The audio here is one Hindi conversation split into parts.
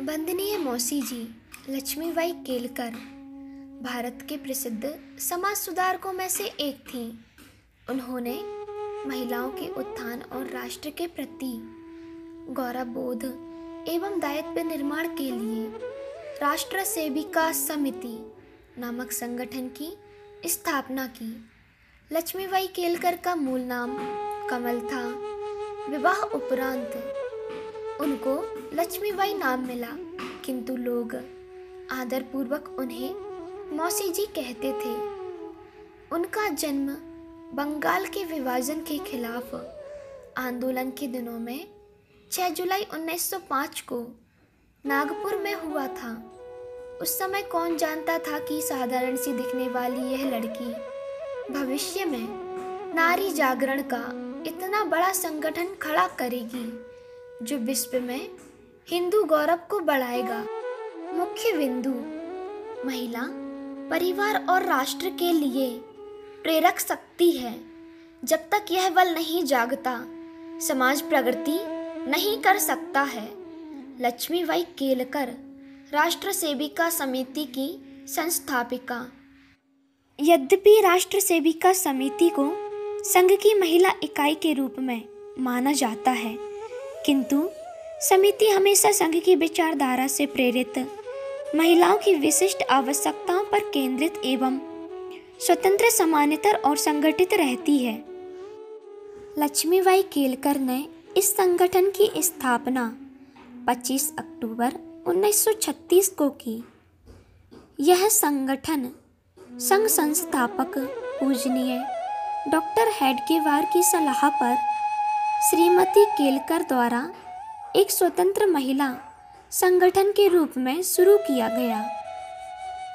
वंदनीय मौसी जी लक्ष्मीबाई केलकर भारत के प्रसिद्ध समाज सुधारकों में से एक थीं। उन्होंने महिलाओं के उत्थान और राष्ट्र के प्रति गौरवबोध एवं दायित्व निर्माण के लिए राष्ट्र सेविका समिति नामक संगठन की स्थापना की। लक्ष्मीबाई केलकर का मूल नाम कमल था। विवाह उपरांत उनको लक्ष्मीबाई नाम मिला, किंतु लोग आदरपूर्वक उन्हें मौसी जी कहते थे। उनका जन्म बंगाल के विभाजन के खिलाफ आंदोलन के दिनों में 6 जुलाई 1905 को नागपुर में हुआ था। उस समय कौन जानता था कि साधारण सी दिखने वाली यह लड़की भविष्य में नारी जागरण का इतना बड़ा संगठन खड़ा करेगी जो विश्व में हिंदू गौरव को बढ़ाएगा। मुख्य बिंदु महिला परिवार और राष्ट्र के लिए प्रेरक शक्ति है। जब तक यह बल नहीं जागता, समाज प्रगति नहीं कर सकता है। लक्ष्मीबाई केलकर राष्ट्र सेविका समिति की संस्थापिका। यद्यपि राष्ट्र सेविका समिति को संघ की महिला इकाई के रूप में माना जाता है, किंतु समिति हमेशा संघ की विचारधारा से प्रेरित महिलाओं की विशिष्ट आवश्यकताओं पर केंद्रित एवं स्वतंत्र, समानांतर और संगठित रहती है। लक्ष्मीबाई केलकर ने इस संगठन की स्थापना 25 अक्टूबर 1936 को की। यह संगठन संघ संस्थापक पूजनीय डॉक्टर हेडगेवार की सलाह पर श्रीमती केलकर द्वारा एक स्वतंत्र महिला संगठन के रूप में शुरू किया गया।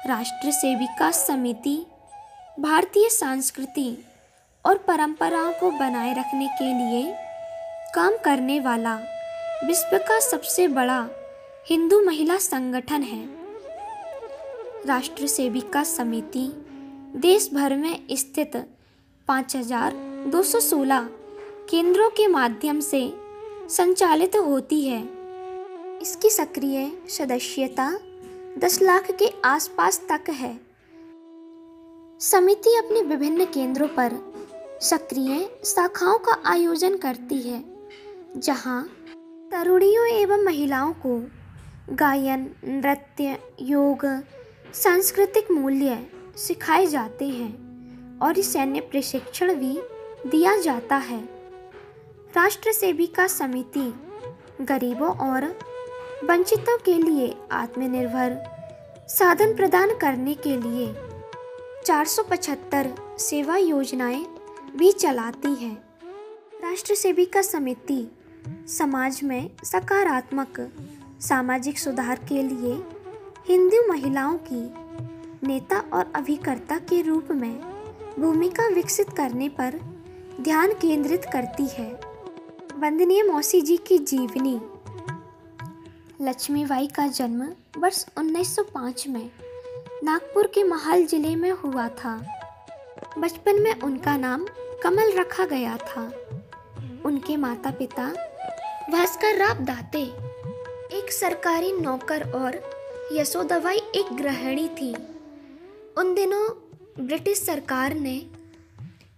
राष्ट्र सेविका समिति भारतीय संस्कृति और परंपराओं को बनाए रखने के लिए काम करने वाला विश्व का सबसे बड़ा हिंदू महिला संगठन है। राष्ट्र सेविका समिति देश भर में स्थित 5216 केंद्रों के माध्यम से संचालित होती है। इसकी सक्रिय सदस्यता 10 लाख के आसपास तक है। समिति अपने विभिन्न केंद्रों पर सक्रिय शाखाओं का आयोजन करती है, जहां तरुणियों एवं महिलाओं को गायन, नृत्य, योग, सांस्कृतिक मूल्य सिखाए जाते हैं और सैन्य प्रशिक्षण भी दिया जाता है। राष्ट्र सेविका समिति गरीबों और वंचितों के लिए आत्मनिर्भर साधन प्रदान करने के लिए 475 सेवा योजनाएं भी चलाती है। राष्ट्र सेविका समिति समाज में सकारात्मक सामाजिक सुधार के लिए हिंदू महिलाओं की नेता और अभिकर्ता के रूप में भूमिका विकसित करने पर ध्यान केंद्रित करती है। वंदनीय मौसी जी की जीवनी। लक्ष्मीबाई का जन्म वर्ष 1905 में नागपुर के महाल जिले में हुआ था। बचपन में उनका नाम कमल रखा गया था। उनके माता पिता भास्कर राव दाते एक सरकारी नौकर और यशोदाबाई एक गृहिणी थी। उन दिनों ब्रिटिश सरकार ने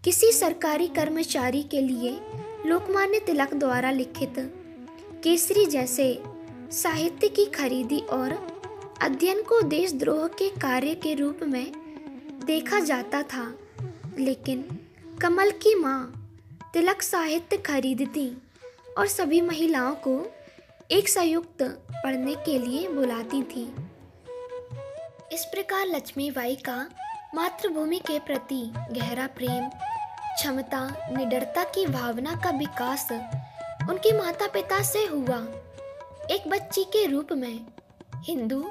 किसी सरकारी कर्मचारी के लिए लोकमान्य तिलक द्वारा लिखित केसरी जैसे साहित्य की खरीदी और अध्ययन को देशद्रोह के कार्य के रूप में देखा जाता था, लेकिन कमल की मां तिलक साहित्य खरीदती और सभी महिलाओं को एक संयुक्त पढ़ने के लिए बुलाती थी। इस प्रकार लक्ष्मीबाई का मातृभूमि के प्रति गहरा प्रेम, क्षमता, निडरता की भावना का विकास उनके माता पिता से हुआ। एक बच्ची के रूप में हिंदू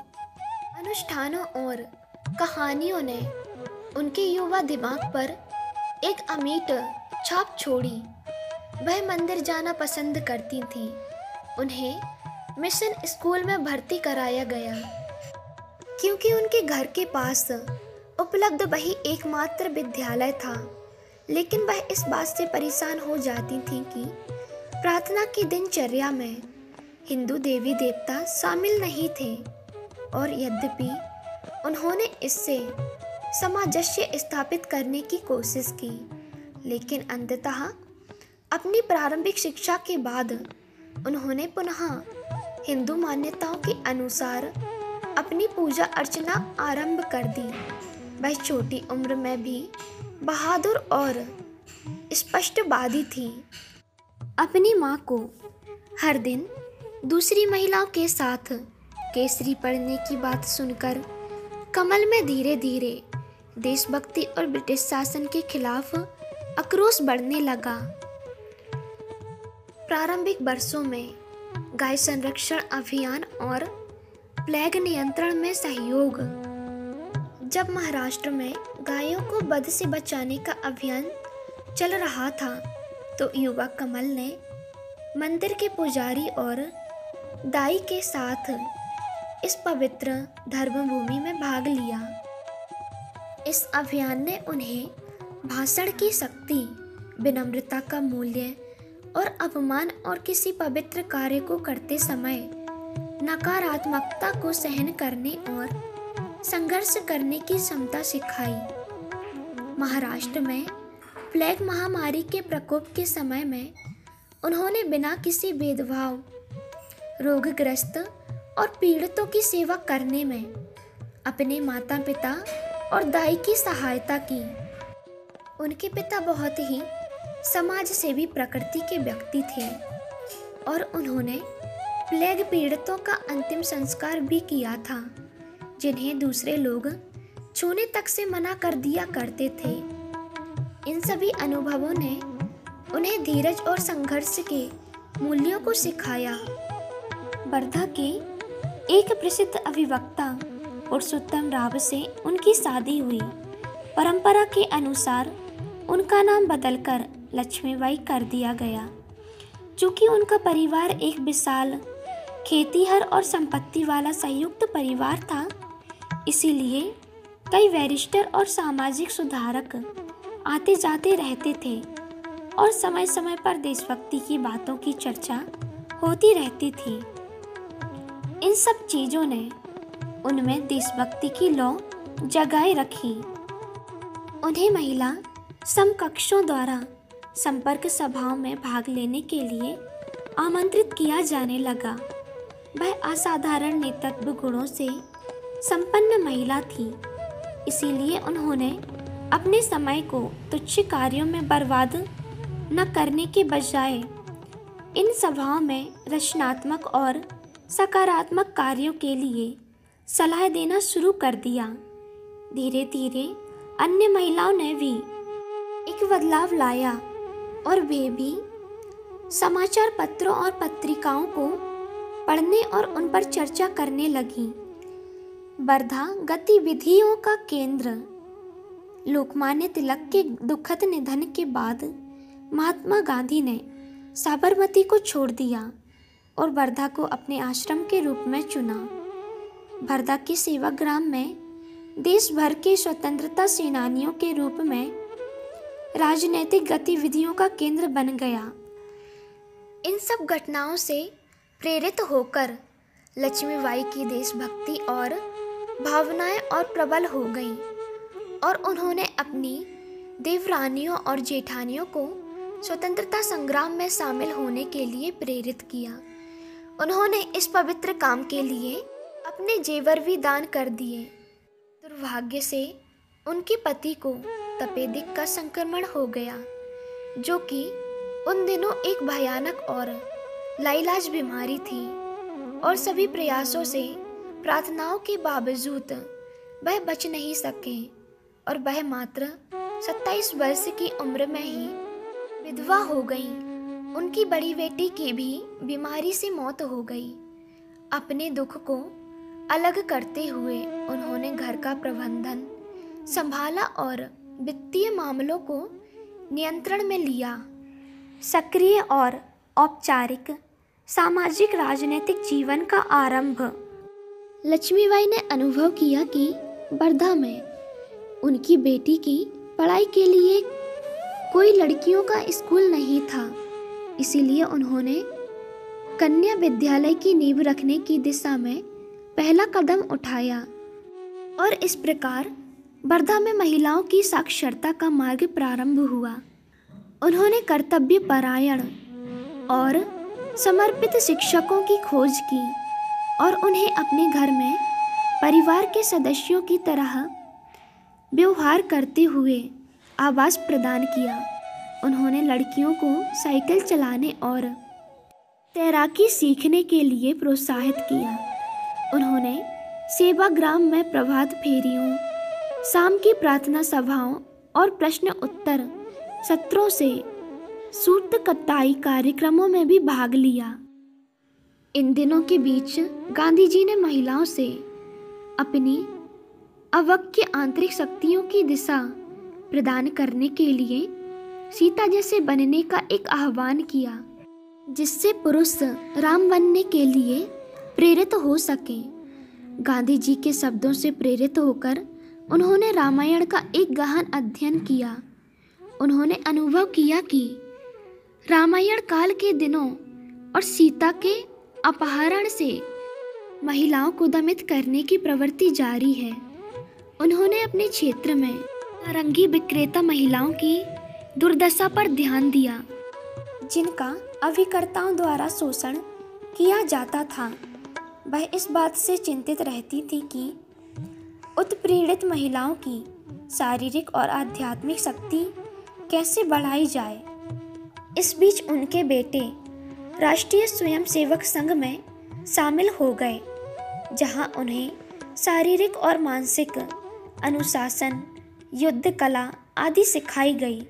अनुष्ठानों और कहानियों ने उनके युवा दिमाग पर एक अमिट छाप छोड़ी। वह मंदिर जाना पसंद करती थी। उन्हें मिशन स्कूल में भर्ती कराया गया, क्योंकि उनके घर के पास उपलब्ध वही एकमात्र विद्यालय था। लेकिन वह इस बात से परेशान हो जाती थी कि प्रार्थना की दिनचर्या में हिंदू देवी देवता शामिल नहीं थे और यद्यपि उन्होंने इससे सामंजस्य स्थापित करने की कोशिश की, लेकिन अंततः अपनी प्रारंभिक शिक्षा के बाद उन्होंने पुनः हिंदू मान्यताओं के अनुसार अपनी पूजा अर्चना आरंभ कर दी। वह छोटी उम्र में भी बहादुर और स्पष्टवादी थी। अपनी माँ को हर दिन दूसरी महिलाओं के साथ केसरी पढ़ने की बात सुनकर कमल में धीरे धीरे देशभक्ति और ब्रिटिश शासन के खिलाफ आक्रोश बढ़ने लगा। प्रारंभिक वर्षों में गाय संरक्षण अभियान और प्लेग नियंत्रण में सहयोग। जब महाराष्ट्र में गायों को वध से बचाने का अभियान चल रहा था तो युवा कमल ने मंदिर के पुजारी और दाई के साथ इस पवित्र धर्मभूमि में भाग लिया। इस अभियान ने उन्हें भाषण की शक्ति, विनम्रता का मूल्य और अपमान और किसी पवित्र कार्य को करते समय नकारात्मकता को सहन करने और संघर्ष करने की क्षमता सिखाई। महाराष्ट्र में प्लेग महामारी के प्रकोप के समय में उन्होंने बिना किसी भेदभाव रोगग्रस्त और पीड़ितों की सेवा करने में अपने माता पिता और दाई की सहायता की। उनके पिता बहुत ही समाज सेवी प्रकृति के व्यक्ति थे और उन्होंने प्लेग पीड़ितों का अंतिम संस्कार भी किया था, जिन्हें दूसरे लोग छूने तक से मना कर दिया करते थे। इन सभी अनुभवों ने उन्हें धीरज और संघर्ष के मूल्यों को सिखाया। वर्धा के एक प्रसिद्ध अभिवक्ता पुरुषोत्तम राव से उनकी शादी हुई। परंपरा के अनुसार उनका नाम बदलकर लक्ष्मीबाई कर दिया गया। चूँकि उनका परिवार एक विशाल खेतीहर और संपत्ति वाला संयुक्त परिवार था, इसीलिए कई बैरिस्टर और सामाजिक सुधारक आते जाते रहते थे और समय समय पर देशभक्ति की बातों की चर्चा होती रहती थी। इन सब चीज़ों ने उनमें देशभक्ति की लौ जगाए रखी। उन्हें महिला समकक्षों द्वारा संपर्क सभाओं में भाग लेने के लिए आमंत्रित किया जाने लगा। वह असाधारण नेतृत्व गुणों से संपन्न महिला थी, इसीलिए उन्होंने अपने समय को तुच्छ कार्यों में बर्बाद न करने के बजाय इन सभाओं में रचनात्मक और सकारात्मक कार्यों के लिए सलाह देना शुरू कर दिया। धीरे धीरे अन्य महिलाओं ने भी एक बदलाव लाया और वे भी समाचार पत्रों और पत्रिकाओं को पढ़ने और उन पर चर्चा करने लगी। वर्धा गतिविधियों का केंद्र। लोकमान्य तिलक के दुखद निधन के बाद महात्मा गांधी ने साबरमती को छोड़ दिया और वर्धा को अपने आश्रम के रूप में चुना। वर्धा के सेवाग्राम में देश भर के स्वतंत्रता सेनानियों के रूप में राजनीतिक गतिविधियों का केंद्र बन गया। इन सब घटनाओं से प्रेरित होकर लक्ष्मीबाई की देशभक्ति और भावनाएं और प्रबल हो गईं और उन्होंने अपनी देवरानियों और जेठानियों को स्वतंत्रता संग्राम में शामिल होने के लिए प्रेरित किया। उन्होंने इस पवित्र काम के लिए अपने जेवर भी दान कर दिए। दुर्भाग्य से उनके पति को तपेदिक का संक्रमण हो गया, जो कि उन दिनों एक भयानक और लाइलाज बीमारी थी और सभी प्रयासों से प्रार्थनाओं के बावजूद वह बच नहीं सके और वह मात्र 27 वर्ष की उम्र में ही विधवा हो गई। उनकी बड़ी बेटी की भी बीमारी से मौत हो गई। अपने दुख को अलग करते हुए उन्होंने घर का प्रबंधन संभाला और वित्तीय मामलों को नियंत्रण में लिया। सक्रिय और औपचारिक सामाजिक राजनीतिक जीवन का आरंभ। लक्ष्मीबाई ने अनुभव किया कि वर्धा में उनकी बेटी की पढ़ाई के लिए कोई लड़कियों का स्कूल नहीं था, इसीलिए उन्होंने कन्या विद्यालय की नींव रखने की दिशा में पहला कदम उठाया और इस प्रकार वर्धा में महिलाओं की साक्षरता का मार्ग प्रारंभ हुआ। उन्होंने कर्तव्य परायण और समर्पित शिक्षकों की खोज की और उन्हें अपने घर में परिवार के सदस्यों की तरह व्यवहार करते हुए आवास प्रदान किया। उन्होंने लड़कियों को साइकिल चलाने और तैराकी सीखने के लिए प्रोत्साहित किया। उन्होंने सेवाग्राम में प्रभात फेरियों, शाम की प्रार्थना सभाओं और प्रश्न उत्तर सत्रों से सूत कताई कार्यक्रमों में भी भाग लिया। इन दिनों के बीच गांधी जी ने महिलाओं से अपनी अवक्य आंतरिक शक्तियों की दिशा प्रदान करने के लिए सीता जैसे बनने का एक आह्वान किया, जिससे पुरुष राम बनने के लिए प्रेरित हो सके। गांधी जी के शब्दों से प्रेरित होकर उन्होंने रामायण का एक गहन अध्ययन किया। उन्होंने अनुभव किया कि रामायण काल के दिनों और सीता के अपहरण से महिलाओं को दमित करने की प्रवृत्ति जारी है। उन्होंने अपने क्षेत्र में नारंगी विक्रेता महिलाओं की दुर्दशा पर ध्यान दिया, जिनका अभिकर्ताओं द्वारा शोषण किया जाता था। वह इस बात से चिंतित रहती थी कि उत्पीड़ित महिलाओं की शारीरिक और आध्यात्मिक शक्ति कैसे बढ़ाई जाए। इस बीच उनके बेटे राष्ट्रीय स्वयंसेवक संघ में शामिल हो गए, जहां उन्हें शारीरिक और मानसिक अनुशासन, युद्ध कला आदि सिखाई गई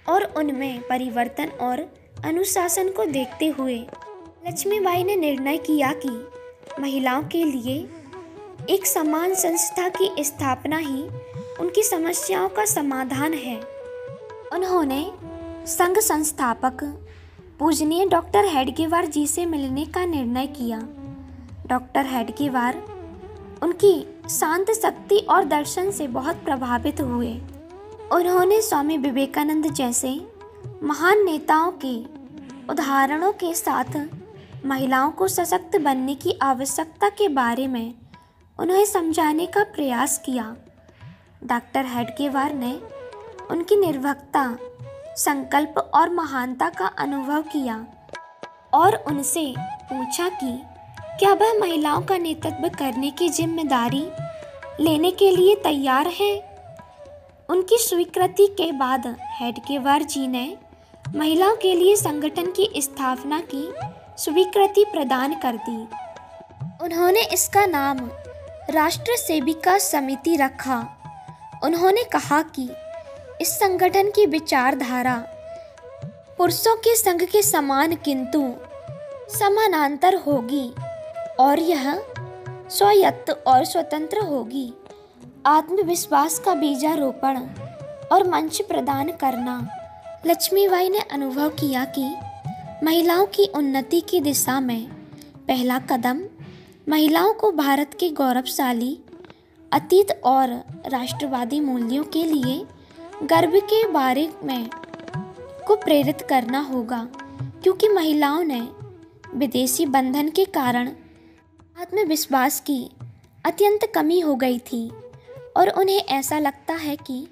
और उनमें परिवर्तन और अनुशासन को देखते हुए लक्ष्मीबाई ने निर्णय किया कि महिलाओं के लिए एक समान संस्था की स्थापना ही उनकी समस्याओं का समाधान है। उन्होंने संघ संस्थापक पूजनीय डॉक्टर हेडगेवार जी से मिलने का निर्णय किया। डॉक्टर हेडगेवार उनकी शांत शक्ति और दर्शन से बहुत प्रभावित हुए। उन्होंने स्वामी विवेकानंद जैसे महान नेताओं के उदाहरणों के साथ महिलाओं को सशक्त बनने की आवश्यकता के बारे में उन्हें समझाने का प्रयास किया। डॉक्टर हेडगेवार ने उनकी निर्भीकता, संकल्प और महानता का अनुभव किया और उनसे पूछा कि क्या वह महिलाओं का नेतृत्व करने की जिम्मेदारी लेने के लिए तैयार है। उनकी स्वीकृति के बाद हेडगेवार जी ने महिलाओं के लिए संगठन की स्थापना की स्वीकृति प्रदान कर दी। उन्होंने इसका नाम राष्ट्र सेविका समिति रखा। उन्होंने कहा कि इस संगठन की विचारधारा पुरुषों के संघ के समान किंतु समानांतर होगी और यह स्वायत्त और स्वतंत्र होगी। आत्मविश्वास का बीजारोपण और मंच प्रदान करना। लक्ष्मीबाई ने अनुभव किया कि महिलाओं की उन्नति की दिशा में पहला कदम महिलाओं को भारत के गौरवशाली अतीत और राष्ट्रवादी मूल्यों के लिए गर्व के बारे में को प्रेरित करना होगा, क्योंकि महिलाओं ने विदेशी बंधन के कारण आत्मविश्वास की अत्यंत कमी हो गई थी और उन्हें ऐसा लगता है कि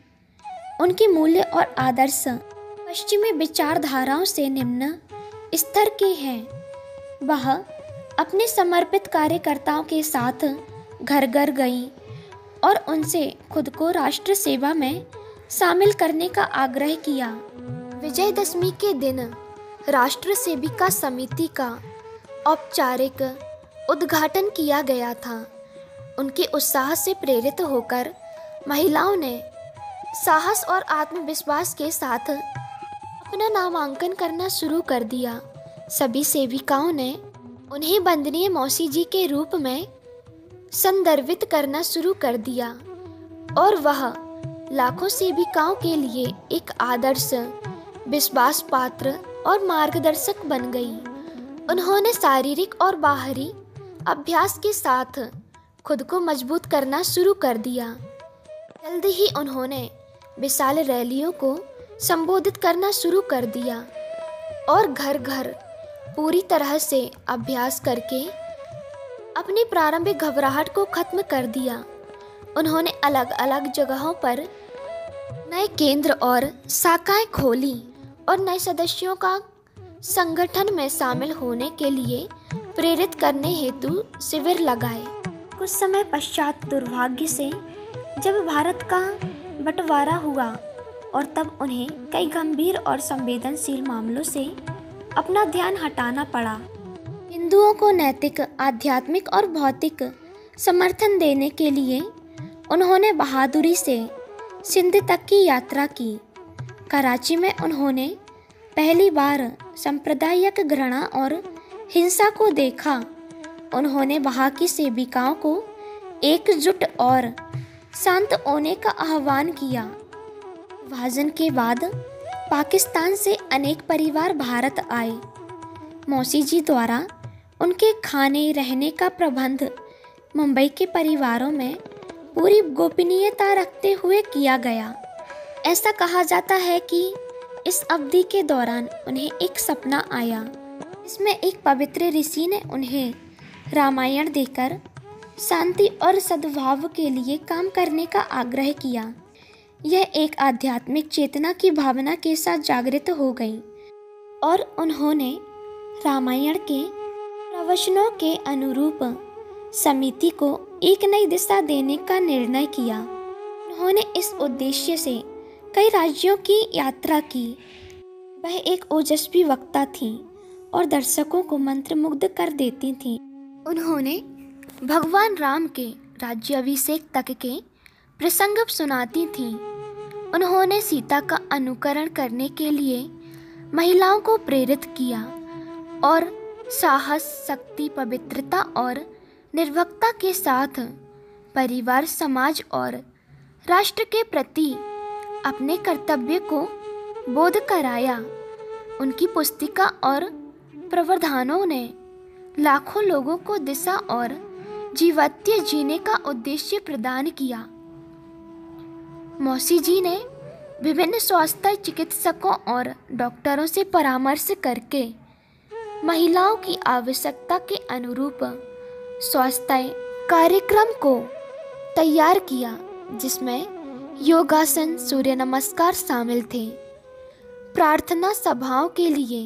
उनके मूल्य और आदर्श पश्चिमी विचारधाराओं से निम्न स्तर के हैं। वह अपने समर्पित कार्यकर्ताओं के साथ घर घर गई और उनसे खुद को राष्ट्र सेवा में शामिल करने का आग्रह किया। विजयदशमी के दिन राष्ट्र सेविका समिति का औपचारिक उद्घाटन किया गया था। उनके उत्साह से प्रेरित होकर महिलाओं ने साहस और आत्मविश्वास के साथ अपना नामांकन करना शुरू कर दिया। सभी सेविकाओं ने उन्हें वंदनीय मौसी जी के रूप में संदर्भित करना शुरू कर दिया और वह लाखों सेविकाओं के लिए एक आदर्श, विश्वास पात्र और मार्गदर्शक बन गई। उन्होंने शारीरिक और बाहरी अभ्यास के साथ खुद को मजबूत करना शुरू कर दिया। जल्द ही उन्होंने विशाल रैलियों को संबोधित करना शुरू कर दिया और घर घर पूरी तरह से अभ्यास करके अपनी प्रारंभिक घबराहट को खत्म कर दिया। उन्होंने अलग अलग जगहों पर नए केंद्र और शाखाएं खोली और नए सदस्यों का संगठन में शामिल होने के लिए प्रेरित करने हेतु शिविर लगाए। कुछ समय पश्चात दुर्भाग्य से जब भारत का बंटवारा हुआ और तब उन्हें कई गंभीर और संवेदनशील मामलों से अपना ध्यान हटाना पड़ा। हिंदुओं को नैतिक, आध्यात्मिक और भौतिक समर्थन देने के लिए उन्होंने बहादुरी से सिंध तक की यात्रा की। कराची में उन्होंने पहली बार सांप्रदायिक घृणा और हिंसा को देखा। उन्होंने वहाँ की सेविकाओं को एकजुट और शांत होने का आह्वान किया। विभाजन के बाद पाकिस्तान से अनेक परिवार भारत आए। मौसी जी द्वारा उनके खाने रहने का प्रबंध मुंबई के परिवारों में पूरी गोपनीयता रखते हुए किया गया। ऐसा कहा जाता है कि इस अवधि के दौरान उन्हें एक सपना आया। इसमें एक पवित्र ऋषि ने उन्हें रामायण देकर शांति और सद्भाव के लिए काम करने का आग्रह किया। यह एक आध्यात्मिक चेतना की भावना के साथ जागृत हो गई और उन्होंने रामायण के प्रवचनों के अनुरूप समिति को एक नई दिशा देने का निर्णय किया। उन्होंने इस उद्देश्य से कई राज्यों की यात्रा की। वह एक ओजस्वी वक्ता थी और दर्शकों को मंत्रमुग्ध कर देती थी। उन्होंने भगवान राम के राज्याभिषेक तक के प्रसंग सुनाती थीं। उन्होंने सीता का अनुकरण करने के लिए महिलाओं को प्रेरित किया और साहस, शक्ति, पवित्रता और निर्भीकता के साथ परिवार, समाज और राष्ट्र के प्रति अपने कर्तव्य को बोध कराया। उनकी पुस्तिका और प्रवर्धनों ने लाखों लोगों को दिशा और जीवत्य जीने का उद्देश्य प्रदान किया। मौसी जी ने विभिन्न स्वास्थ्य चिकित्सकों और डॉक्टरों से परामर्श करके महिलाओं की आवश्यकता के अनुरूप स्वास्थ्य कार्यक्रम को तैयार किया, जिसमें योगासन, सूर्य नमस्कार शामिल थे। प्रार्थना सभाओं के लिए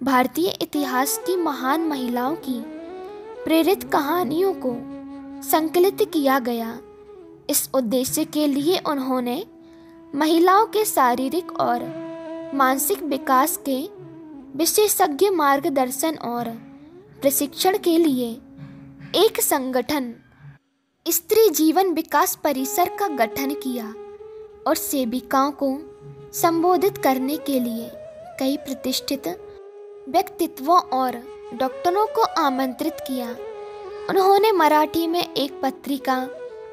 भारतीय इतिहास की महान महिलाओं की प्रेरित कहानियों को संकलित किया गया। इस उद्देश्य के लिए उन्होंने महिलाओं के शारीरिक और मानसिक विकास के विशेषज्ञ मार्गदर्शन और प्रशिक्षण के लिए एक संगठन, स्त्री जीवन विकास परिसर का गठन किया और सेविकाओं को संबोधित करने के लिए कई प्रतिष्ठित व्यक्तित्वों और डॉक्टरों को आमंत्रित किया। उन्होंने मराठी में एक पत्रिका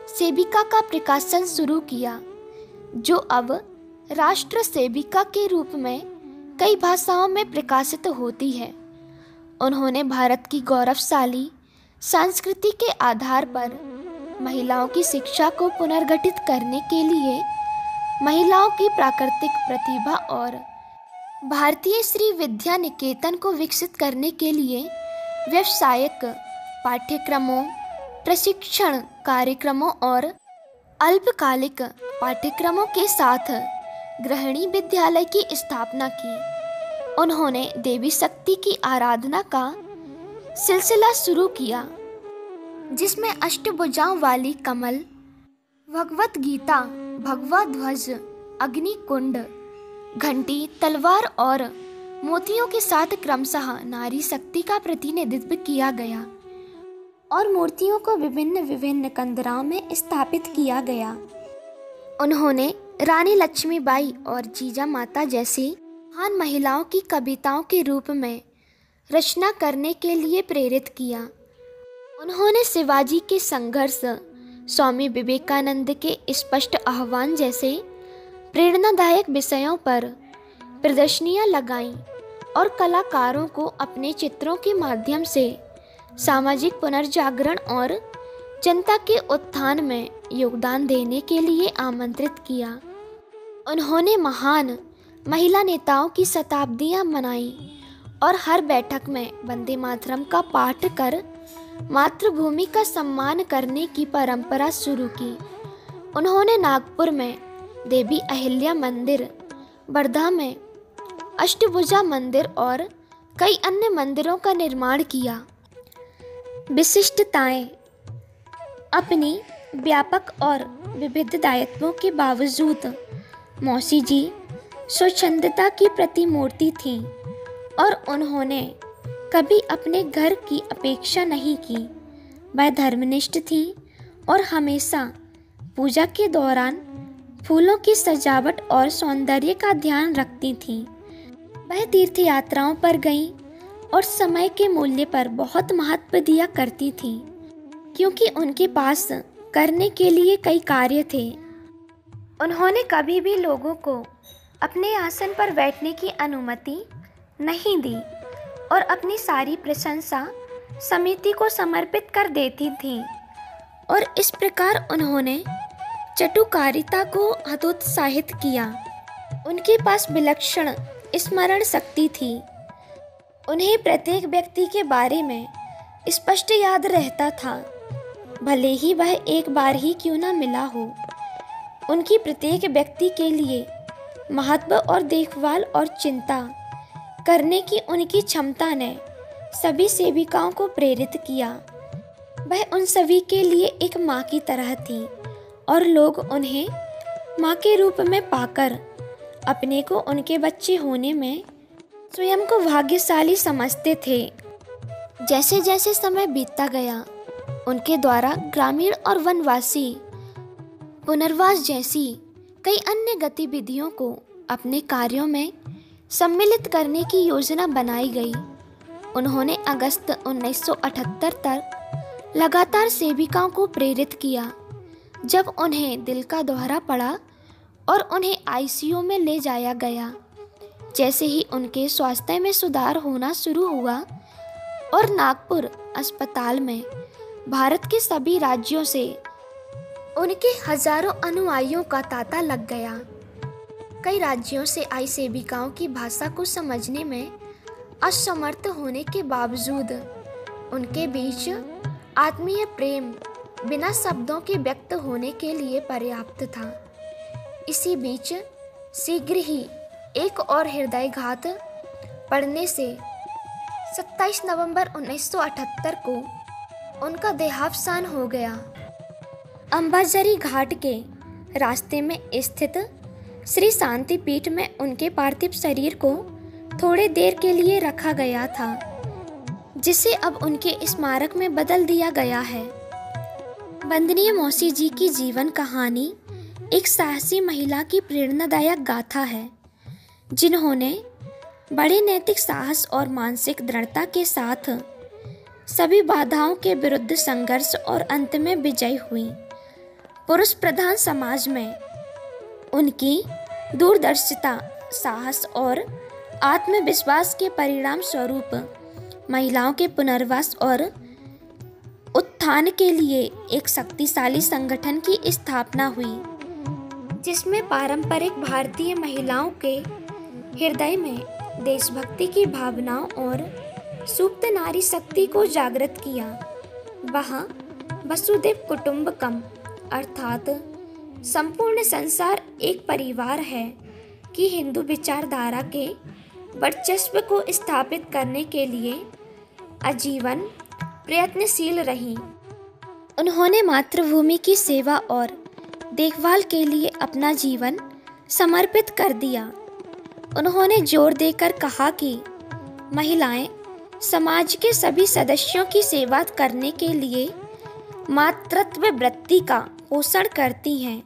सेविका का प्रकाशन शुरू किया, जो अब राष्ट्र सेविका के रूप में कई भाषाओं में प्रकाशित होती है। उन्होंने भारत की गौरवशाली संस्कृति के आधार पर महिलाओं की शिक्षा को पुनर्गठित करने के लिए महिलाओं की प्राकृतिक प्रतिभा और भारतीय श्री विद्या निकेतन को विकसित करने के लिए व्यावसायिक पाठ्यक्रमों, प्रशिक्षण कार्यक्रमों और अल्पकालिक पाठ्यक्रमों के साथ गृहिणी विद्यालय की स्थापना की। उन्होंने देवी शक्ति की आराधना का सिलसिला शुरू किया, जिसमें अष्टभुजाओं वाली कमल, भगवत गीता, भगवा ध्वज, अग्नि कुंड, घंटी, तलवार और मोतियों के साथ क्रमशः नारी शक्ति का प्रतिनिधित्व किया गया और मूर्तियों को विभिन्न विभिन्न कंदराओं में स्थापित किया गया। उन्होंने रानी लक्ष्मीबाई और जीजा माता जैसी महान महिलाओं की कविताओं के रूप में रचना करने के लिए प्रेरित किया। उन्होंने शिवाजी के संघर्ष, स्वामी विवेकानंद के स्पष्ट आह्वान जैसे प्रेरणादायक विषयों पर प्रदर्शनियां लगाईं और कलाकारों को अपने चित्रों के माध्यम से सामाजिक पुनर्जागरण और जनता के उत्थान में योगदान देने के लिए आमंत्रित किया। उन्होंने महान महिला नेताओं की शताब्दियां मनाई और हर बैठक में वंदे मातरम का पाठ कर मातृभूमि का सम्मान करने की परंपरा शुरू की। उन्होंने नागपुर में देवी अहिल्या मंदिर, वर्धा में अष्टभुजा मंदिर और कई अन्य मंदिरों का निर्माण किया। विशिष्टताएं: अपनी व्यापक और विविध दायित्वों के बावजूद मौसी जी स्वच्छंदता की प्रतिमूर्ति थीं और उन्होंने कभी अपने घर की अपेक्षा नहीं की। वह धर्मनिष्ठ थीं और हमेशा पूजा के दौरान फूलों की सजावट और सौंदर्य का ध्यान रखती थीं। वह तीर्थ यात्राओं पर गईं और समय के मूल्य पर बहुत महत्व दिया करती थीं, क्योंकि उनके पास करने के लिए कई कार्य थे। उन्होंने कभी भी लोगों को अपने आसन पर बैठने की अनुमति नहीं दी और अपनी सारी प्रशंसा समिति को समर्पित कर देती थीं और इस प्रकार उन्होंने चटुकारिता को हतोत्साहित किया। उनके पास विलक्षण स्मरण शक्ति थी। उन्हें प्रत्येक व्यक्ति के बारे में स्पष्ट याद रहता था, भले ही वह एक बार ही क्यों न मिला हो। उनकी प्रत्येक व्यक्ति के लिए महत्व और देखभाल और चिंता करने की उनकी क्षमता ने सभी सेविकाओं को प्रेरित किया। वह उन सभी के लिए एक माँ की तरह थी और लोग उन्हें माँ के रूप में पाकर अपने को उनके बच्चे होने में स्वयं को भाग्यशाली समझते थे। जैसे जैसे समय बीतता गया, उनके द्वारा ग्रामीण और वनवासी पुनर्वास जैसी कई अन्य गतिविधियों को अपने कार्यों में सम्मिलित करने की योजना बनाई गई। उन्होंने अगस्त 1978 तक लगातार सेविकाओं को प्रेरित किया। जब उन्हें दिल का दौरा पड़ा और उन्हें आईसीयू में ले जाया गया, जैसे ही उनके स्वास्थ्य में सुधार होना शुरू हुआ और नागपुर अस्पताल में भारत के सभी राज्यों से उनके हजारों अनुयायियों का तांता लग गया। कई राज्यों से आई सेविकाओं की भाषा को समझने में असमर्थ होने के बावजूद उनके बीच आत्मीय प्रेम बिना शब्दों के व्यक्त होने के लिए पर्याप्त था। इसी बीच शीघ्र ही एक और हृदयघात पड़ने से 27 नवंबर 1978 को उनका देहावसान हो गया। अंबाझरी घाट के रास्ते में स्थित श्री शांति पीठ में उनके पार्थिव शरीर को थोड़े देर के लिए रखा गया था, जिसे अब उनके स्मारक में बदल दिया गया है। वंदनीय मौसी जी की जीवन कहानी एक साहसी महिला की प्रेरणादायक गाथा है, जिन्होंने बड़े नैतिक साहस और मानसिक दृढ़ता के साथ सभी बाधाओं के विरुद्ध संघर्ष और अंत में विजयी हुई। पुरुष प्रधान समाज में उनकी दूरदर्शिता, साहस और आत्मविश्वास के परिणाम स्वरूप महिलाओं के पुनर्वास और उत्थान के लिए एक शक्तिशाली संगठन की स्थापना हुई, जिसमें पारंपरिक भारतीय महिलाओं के हृदय में देशभक्ति की भावनाओं और सुप्त नारी शक्ति को जागृत किया। वहाँ वसुधैव कुटुंबकम अर्थात संपूर्ण संसार एक परिवार है कि हिंदू विचारधारा के वर्चस्व को स्थापित करने के लिए आजीवन प्रयत्नशील रहीं। उन्होंने मातृभूमि की सेवा और देखभाल के लिए अपना जीवन समर्पित कर दिया। उन्होंने जोर देकर कहा कि महिलाएं समाज के सभी सदस्यों की सेवा करने के लिए मातृत्व वृत्ति का पोषण करती हैं।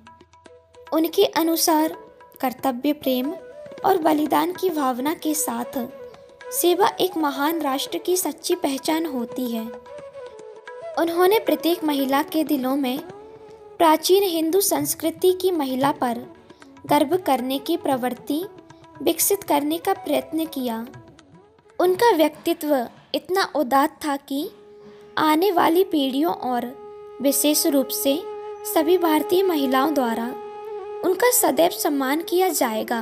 उनके अनुसार कर्तव्य प्रेम और बलिदान की भावना के साथ सेवा एक महान राष्ट्र की सच्ची पहचान होती है। उन्होंने प्रत्येक महिला के दिलों में प्राचीन हिंदू संस्कृति की महिला पर गर्व करने की प्रवृत्ति विकसित करने का प्रयत्न किया। उनका व्यक्तित्व इतना उदात्त था कि आने वाली पीढ़ियों और विशेष रूप से सभी भारतीय महिलाओं द्वारा उनका सदैव सम्मान किया जाएगा।